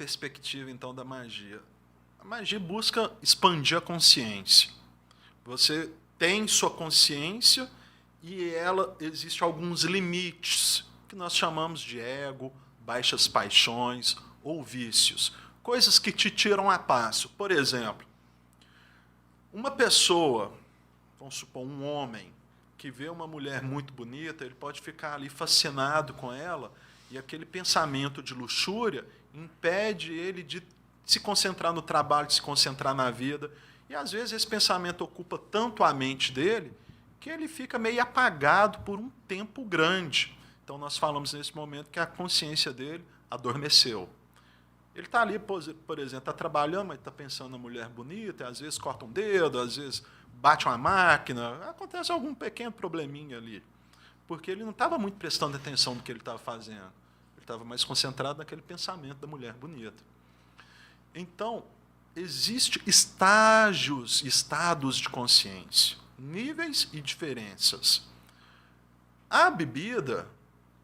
perspectiva, então, da magia. A magia busca expandir a consciência. Você tem sua consciência e ela existe alguns limites que nós chamamos de ego, baixas paixões ou vícios. Coisas que te tiram a passo. Por exemplo, uma pessoa, vamos supor, um homem, que vê uma mulher muito bonita, ele pode ficar ali fascinado com ela, e aquele pensamento de luxúria impede ele de se concentrar no trabalho, de se concentrar na vida. E, às vezes, esse pensamento ocupa tanto a mente dele que ele fica meio apagado por um tempo grande. Então, nós falamos nesse momento que a consciência dele adormeceu. Ele está ali, por exemplo, está trabalhando, mas está pensando na mulher bonita, às vezes corta um dedo, às vezes bate uma máquina, acontece algum pequeno probleminha ali. Porque ele não estava muito prestando atenção no que ele estava fazendo. Ele estava mais concentrado naquele pensamento da mulher bonita. Então, existem estados de consciência, níveis e diferenças. A bebida,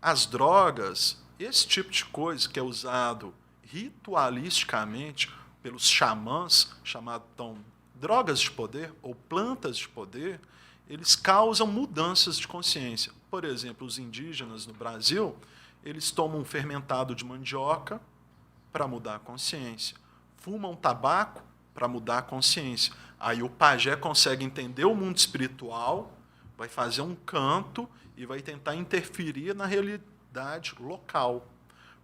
as drogas, esse tipo de coisa que é usado ritualisticamente pelos xamãs, chamado então drogas de poder ou plantas de poder, eles causam mudanças de consciência. Por exemplo, os indígenas no Brasil, eles tomam um fermentado de mandioca para mudar a consciência. Fumam tabaco para mudar a consciência. Aí o pajé consegue entender o mundo espiritual, vai fazer um canto e vai tentar interferir na realidade local.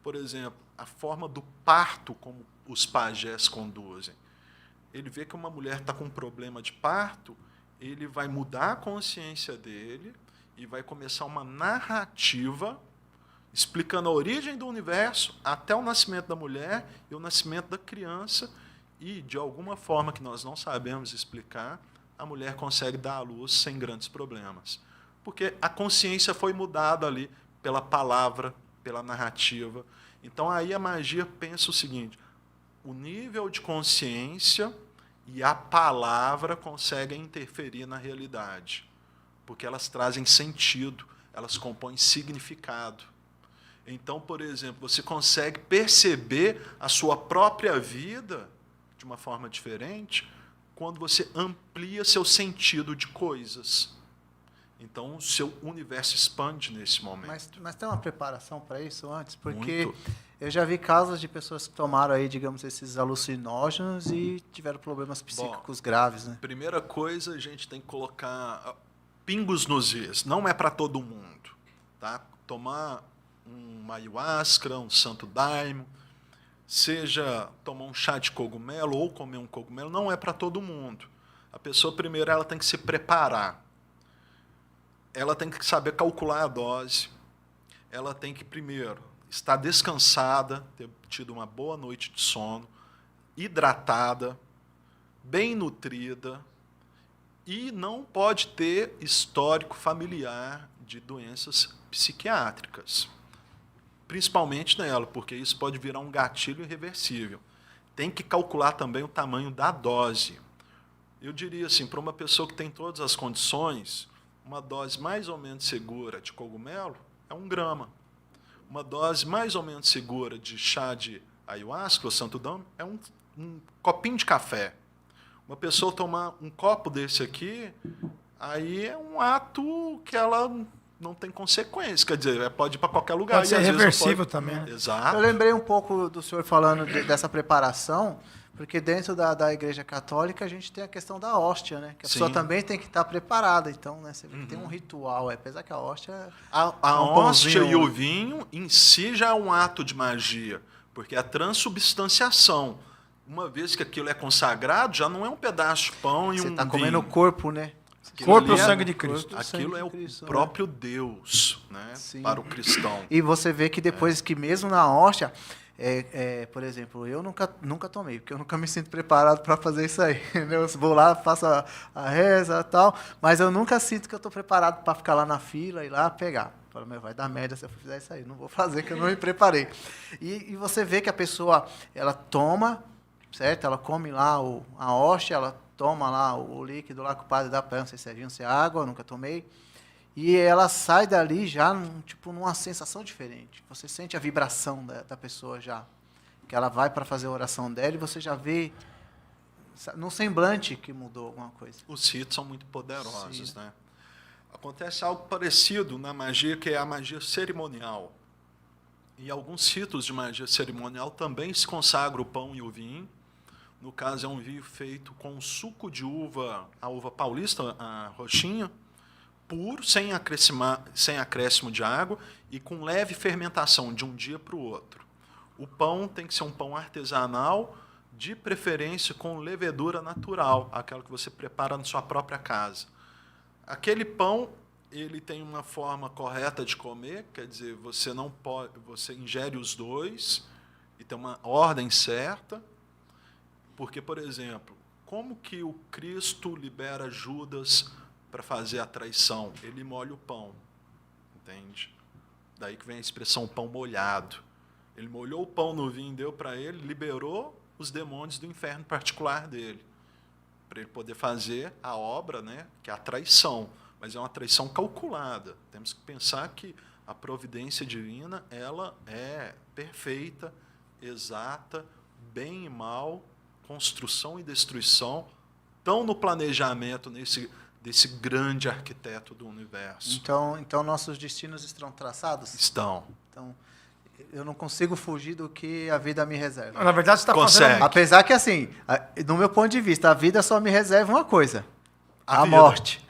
Por exemplo, a forma do parto como os pajés conduzem. Ele vê que uma mulher está com um problema de parto, ele vai mudar a consciência dele e vai começar uma narrativa explicando a origem do universo até o nascimento da mulher e o nascimento da criança, e, de alguma forma que nós não sabemos explicar, a mulher consegue dar à luz sem grandes problemas. Porque a consciência foi mudada ali pela palavra, pela narrativa. Então, aí a magia pensa o seguinte: o nível de consciência e a palavra conseguem interferir na realidade, porque elas trazem sentido, elas compõem significado. Então, por exemplo, você consegue perceber a sua própria vida de uma forma diferente quando você amplia seu sentido de coisas. Então, o seu universo expande nesse momento. Mas tem uma preparação para isso antes? Porque Muito. eu já vi casos de pessoas que tomaram aí, digamos, esses alucinógenos e tiveram problemas psíquicos graves, né? Primeira coisa, a gente tem que colocar pingos nos is. Não é para todo mundo. Tá? Tomar uma ayahuasca, um santo daime, seja tomar um chá de cogumelo ou comer um cogumelo, não é para todo mundo. A pessoa, primeiro, ela tem que se preparar. Ela tem que saber calcular a dose. Ela tem que, primeiro, estar descansada, ter tido uma boa noite de sono, hidratada, bem nutrida, e não pode ter histórico familiar de doenças psiquiátricas. Principalmente nela, porque isso pode virar um gatilho irreversível. Tem que calcular também o tamanho da dose. Eu diria assim, para uma pessoa que tem todas as condições, uma dose mais ou menos segura de cogumelo é 1 grama. Uma dose mais ou menos segura de chá de ayahuasca ou santo daime é um copinho de café. Uma pessoa tomar um copo desse aqui, aí é um ato que ela não tem consequência. Quer dizer, pode ir para qualquer lugar. Pode ser reversível também. Né? Exato. Eu lembrei um pouco do senhor falando dessa preparação, porque dentro da Igreja Católica a gente tem a questão da hóstia, né? Que a pessoa também tem que estar preparada. Então, né, você vê que tem um ritual, apesar que a hóstia... A hóstia e o vinho em si já é um ato de magia, porque é a transubstanciação. Uma vez que aquilo é consagrado, já não é um pedaço de pão e um vinho. Você está comendo o corpo, né? Corpo ou sangue de Cristo. Aquilo é o próprio Deus, né? Para o cristão. E você vê que depois que mesmo na hóstia... por exemplo, eu nunca tomei, porque eu nunca me sinto preparado para fazer isso aí. Eu vou lá, faço a reza e tal, mas eu nunca sinto que eu estou preparado para ficar lá na fila e lá pegar. Falo, vai dar merda se eu fizer isso aí, não vou fazer, que eu não me preparei. E você vê que a pessoa, ela toma, certo? Ela come lá a hóstia, ela toma lá o líquido lá que o padre dá para ela, não sei se é vinho, se é água, eu nunca tomei. E ela sai dali já numa sensação diferente. Você sente a vibração da pessoa já. que ela vai para fazer a oração dela e você já vê no semblante que mudou alguma coisa. Os ritos são muito poderosos, Sim. né? Acontece algo parecido na magia, que é a magia cerimonial. Em alguns ritos de magia cerimonial também se consagra o pão e o vinho. No caso, é um vinho feito com suco de uva, a uva paulista, a roxinha, puro, sem acréscimo de água e com leve fermentação de um dia para o outro. O pão tem que ser um pão artesanal, de preferência com levedura natural, aquela que você prepara na sua própria casa. Aquele pão, ele tem uma forma correta de comer, quer dizer, você não pode, você ingere os dois e tem uma ordem certa. Porque, por exemplo, como que o Cristo libera Judas para fazer a traição? Ele molha o pão, entende? Daí que vem a expressão pão molhado. Ele molhou o pão no vinho, deu para ele, liberou os demônios do inferno particular dele, para ele poder fazer a obra, né, que é a traição. Mas é uma traição calculada. Temos que pensar que a providência divina ela é perfeita, exata, bem e mal, construção e destruição, estão no planejamento desse grande arquiteto do universo. Então nossos destinos estão traçados? Estão. Então, eu não consigo fugir do que a vida me reserva. Na verdade, você está fazendo... Apesar que, assim, do meu ponto de vista, a vida só me reserva uma coisa. A vida. morte.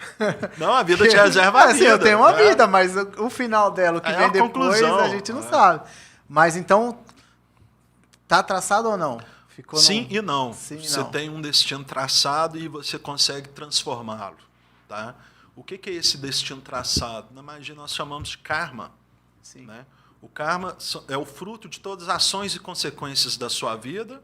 Não, a vida te reserva a vida. Assim, eu tenho uma vida, mas o final dela, o que vem depois, conclusão, a gente não sabe. Mas, então, tá traçado ou não? Ficou sim e não. Sim e você não. tem um destino traçado e você consegue transformá-lo. Tá? O que é esse destino traçado? Na magia nós chamamos de karma. Sim. Né? O karma é o fruto de todas as ações e consequências da sua vida,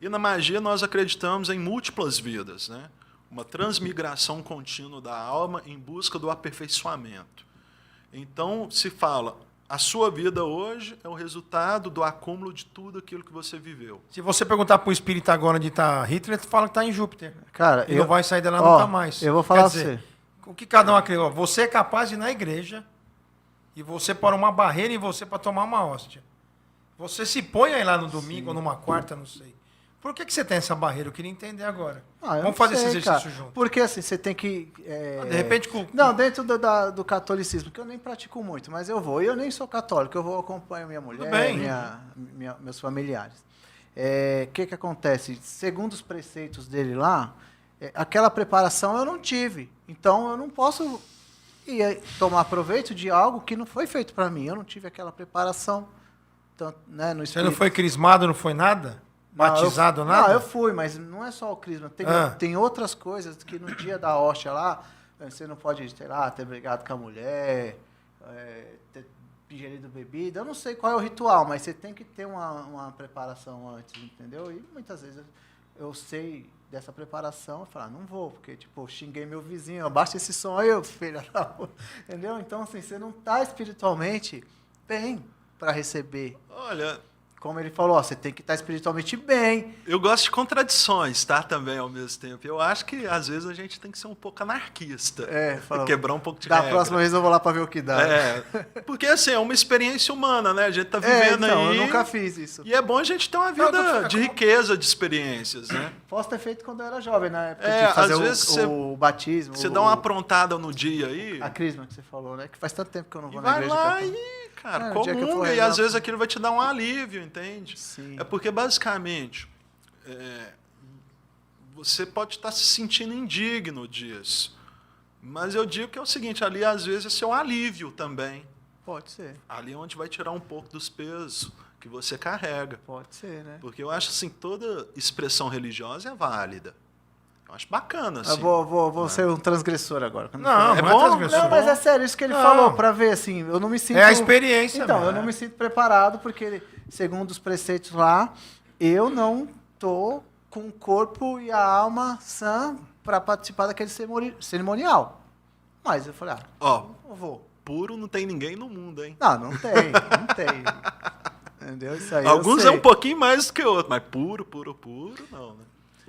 e na magia nós acreditamos em múltiplas vidas, né? Uma transmigração contínua da alma em busca do aperfeiçoamento. Então, se fala, a sua vida hoje é o resultado do acúmulo de tudo aquilo que você viveu. Se você perguntar para o espírito agora onde está Hitler, ele fala que está em Júpiter. Cara, e não vai sair dela nunca mais. Eu vou falar Quer pra dizer, você. O que cada um acredita? Você é capaz de ir na igreja e você pôr uma barreira em você para tomar uma hóstia. Você se põe aí lá no domingo ou numa quarta, não sei. Por que você tem essa barreira? Eu queria entender agora. Vamos fazer esse exercício junto. Porque assim, você tem que... De repente... Não, dentro do catolicismo, que eu nem pratico muito, mas eu vou. E eu nem sou católico, eu vou acompanhar minha mulher, meus familiares. Que acontece? Segundo os preceitos dele lá, aquela preparação eu não tive. Então, eu não posso tomar proveito de algo que não foi feito para mim. Eu não tive aquela preparação. Tanto, né, no Você não foi crismado, não foi nada? Batizado, nada? Não, eu fui, mas não é só o crisma. Tem outras coisas que no dia da hóstia lá, você não pode, sei lá, ter brigado com a mulher, ter ingerido bebida. Eu não sei qual é o ritual, mas você tem que ter uma preparação antes, entendeu? E muitas vezes eu sei dessa preparação, eu falo, não vou, porque, tipo, xinguei meu vizinho, abaixa esse som aí, filha da rua. Entendeu? Então, assim, você não está espiritualmente bem para receber. Olha... Como ele falou, você tem que estar espiritualmente bem. Eu gosto de contradições, tá? Também, ao mesmo tempo. Eu acho que, às vezes, a gente tem que ser um pouco anarquista. Quebrar um pouco de regra. Da próxima vez eu vou lá para ver o que dá. Porque, assim, é uma experiência humana, né? A gente tá vivendo aí... eu nunca fiz isso. E é bom a gente ter uma vida de riqueza de experiências, né? Posso ter feito quando eu era jovem, na época de fazer às vezes o batismo. Você dá uma aprontada no dia aí... A crisma que você falou, né? Que faz tanto tempo que eu não vou e na igreja. Vai lá cara, comunga, e às vezes aquilo vai te dar um alívio, entende? Sim. É porque, basicamente, você pode estar se sentindo indigno disso. Mas eu digo que é o seguinte, ali às vezes é seu alívio também. Pode ser. Ali é onde vai tirar um pouco dos pesos que você carrega. Pode ser, né? Porque eu acho assim, toda expressão religiosa é válida. Eu acho bacana, assim. Eu vou ser um transgressor agora. Não, é não bom? é transgressor. Não, mas é sério, isso que ele falou, para ver, assim, eu não me sinto... É a experiência, Então, eu não me sinto preparado, porque, segundo os preceitos lá, eu não tô com o corpo e a alma sã para participar daquele cerimonial. Mas eu falei, eu vou. Puro não tem ninguém no mundo, hein? Não tem. Entendeu? Isso aí alguns é um pouquinho mais do que outro, mas puro, não, né?